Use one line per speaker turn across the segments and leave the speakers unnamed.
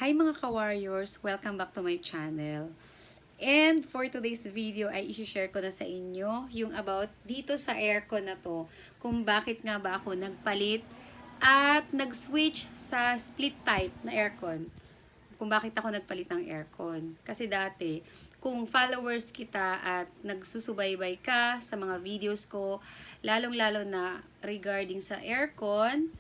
Hi mga ka-warriors! Welcome back to my channel. And for today's video ay i-share ko na sa inyo yung about dito sa aircon na to. Kung bakit nga ba ako nagpalit at nag-switch sa split type na aircon. Kung bakit ako nagpalit ng aircon. Kasi dati, kung followers kita at nagsusubaybay ka sa mga videos ko, lalong-lalo na regarding sa aircon,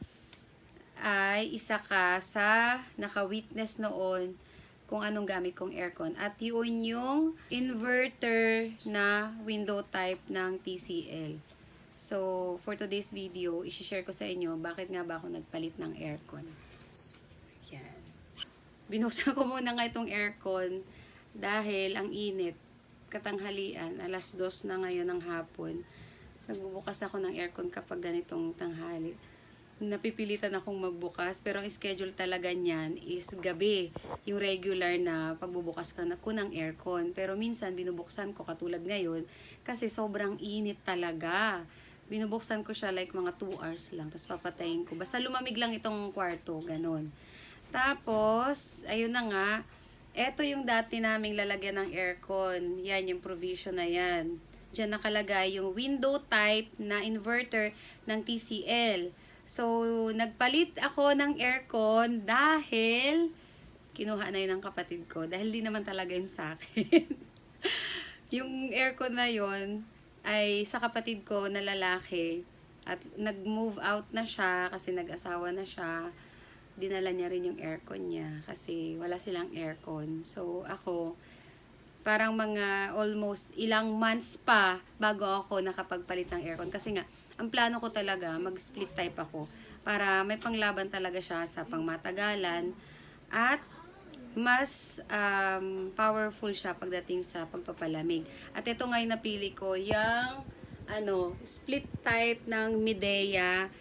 ay isa ka sa naka-witness noon kung anong gamit kong aircon. At yun yung inverter na window type ng TCL. So, for today's video, i-share ko sa inyo bakit nga ba ako nagpalit ng aircon. Yan. Binuksan ko muna nga itong aircon dahil ang init, katanghalian, alas 2 na ngayon ng hapon. Nagbubukas ako ng aircon kapag ganitong tanghali. Napipilitan akong magbukas, pero ang schedule talaga niyan is gabi, yung regular na pagbubukas ko ng aircon. Pero minsan binubuksan ko katulad ngayon kasi sobrang init talaga. Binubuksan ko siya like mga 2 hours lang, tapos papatayin ko. Basta lumamig lang itong kwarto, ganun. Tapos, ayun na nga, eto yung dati naming lalagyan ng aircon. Yan, yung provision na yan. Diyan nakalagay yung window type na inverter ng TCL. So, nagpalit ako ng aircon dahil kinuha na yun ng kapatid ko. Dahil di naman talaga yun sa akin. Yung aircon na yun ay sa kapatid ko na lalaki. At nag-move out na siya kasi nag-asawa na siya. Dinala niya rin yung aircon niya kasi wala silang aircon. So, ako, parang mga almost ilang months pa bago ako nakapagpalit ng aircon. Kasi nga, ang plano ko talaga, mag-split type ako para may panglaban talaga siya sa pangmatagalan at mas powerful siya pagdating sa pagpapalamig. At ito nga yung napili ko, yung split type ng Midea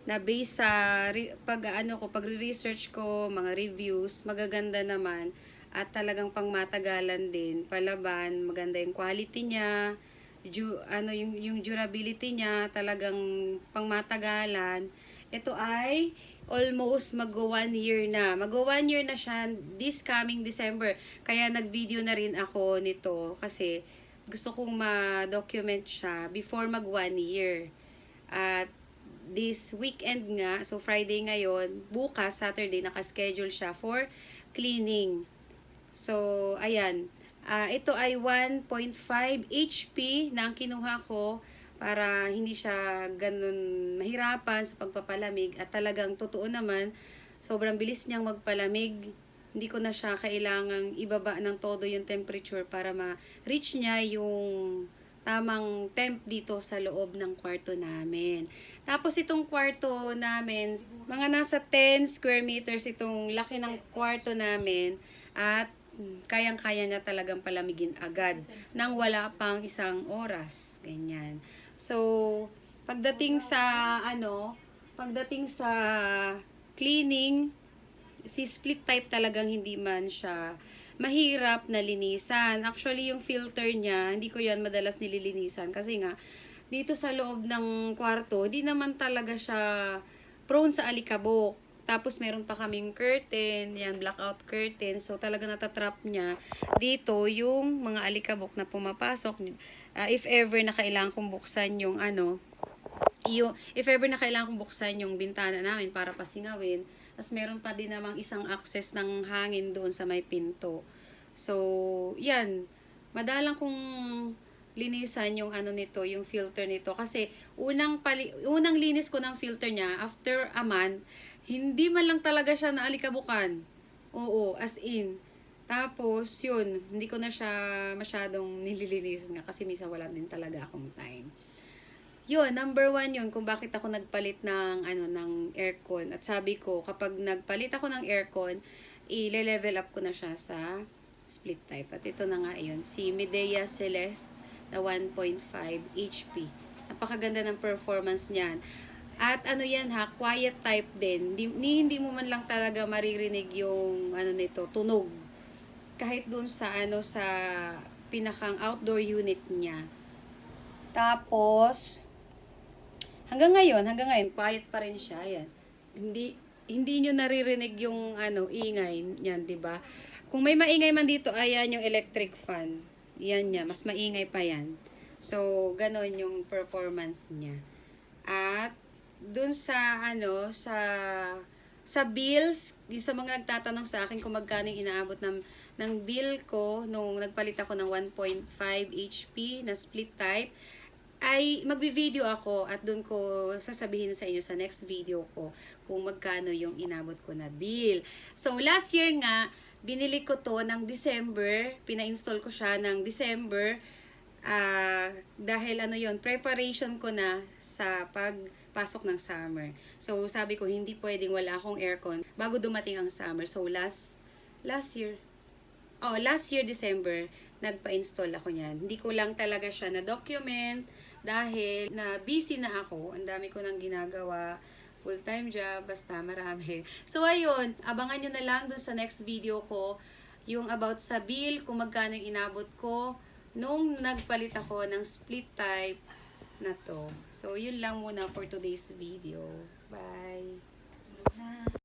na based sa pag-research ko, mga reviews, magaganda naman. At talagang pangmatagalan din, palaban, maganda yung quality niya, yung durability niya, talagang pangmatagalan. Ito ay almost mag-1 year na. Mag-1 year na siya this coming December. Kaya nag-video na rin ako nito kasi gusto kong ma-document siya before mag-1 year. At this weekend nga, so Friday ngayon, bukas, Saturday, naka-schedule siya for cleaning. So, ayan. Ito ay 1.5 HP na ang kinuha ko para hindi siya ganun mahirapan sa pagpapalamig. At talagang totoo naman, sobrang bilis niyang magpalamig. Hindi ko na siya kailangang ibaba ng todo yung temperature para ma-reach niya yung tamang temp dito sa loob ng kwarto namin. Tapos itong kwarto namin, mga nasa 10 square meters itong laki ng kwarto namin at kayang-kaya niya talagang palamigin agad nang wala pang 1 oras. Ganyan. So, pagdating sa cleaning, si split type talagang hindi man siya mahirap na linisan. Actually, yung filter niya, hindi ko yan madalas nililinisan kasi nga, dito sa loob ng kwarto, hindi naman talaga siya prone sa alikabok. Tapos, meron pa kaming curtain, yan, blackout curtain. So, talaga natatrap niya dito yung mga alikabok na pumapasok. If ever na kailangan kong buksan if ever na kailangan kong buksan yung bintana namin para pasingawin, tapos meron pa din namang isang access ng hangin doon sa may pinto. So, yan. Madalang kong linisan yung yung filter nito. Kasi, unang linis ko ng filter niya, after a month, hindi man lang talaga siya naalikabukan. Oo, as in. Tapos, yun, hindi ko na siya masyadong nililinisan nga kasi minsan wala din talaga akong time. Yun, number 1 yun kung bakit ako nagpalit ng aircon. At sabi ko, kapag nagpalit ako ng aircon, i-level up ko na siya sa split type. At ito na nga yun, si Midea Celeste na 1.5 HP. Napakaganda ng performance niyan. At yan quiet type din. Hindi mo man lang talaga maririnig yung tunog. Kahit doon sa sa pinakang outdoor unit niya. Tapos hanggang ngayon, quiet pa rin siya. Yan. hindi nyo naririnig yung ingay niyan, 'di ba? Kung may maingay man dito, ayan yung electric fan. Yan niya, mas maingay pa yan. So, ganon yung performance niya. At dun sa sa bills, yung sa mga nagtatanong sa akin kung magkano yung inaabot ng bill ko nung nagpalit ako ng 1.5 HP na split type, ay magbi-video ako at dun ko sasabihin sa inyo sa next video ko kung magkano yung inabot ko na bill. So, last year nga, binili ko to ng December, pina-install ko siya ng December, dahil yon, preparation ko na sa pagpasok ng summer. So, sabi ko, hindi pwedeng wala akong aircon bago dumating ang summer. So, last year December, nagpa-install ako niyan. Hindi ko lang talaga siya na-document dahil na busy na ako. Ang dami ko nang ginagawa. Full-time job, basta marami. So, ayun, abangan nyo na lang dun sa next video ko yung about sa bill, kung magkano yung inabot ko nung nagpalit ako ng split type na to. So, yun lang muna for today's video. Bye!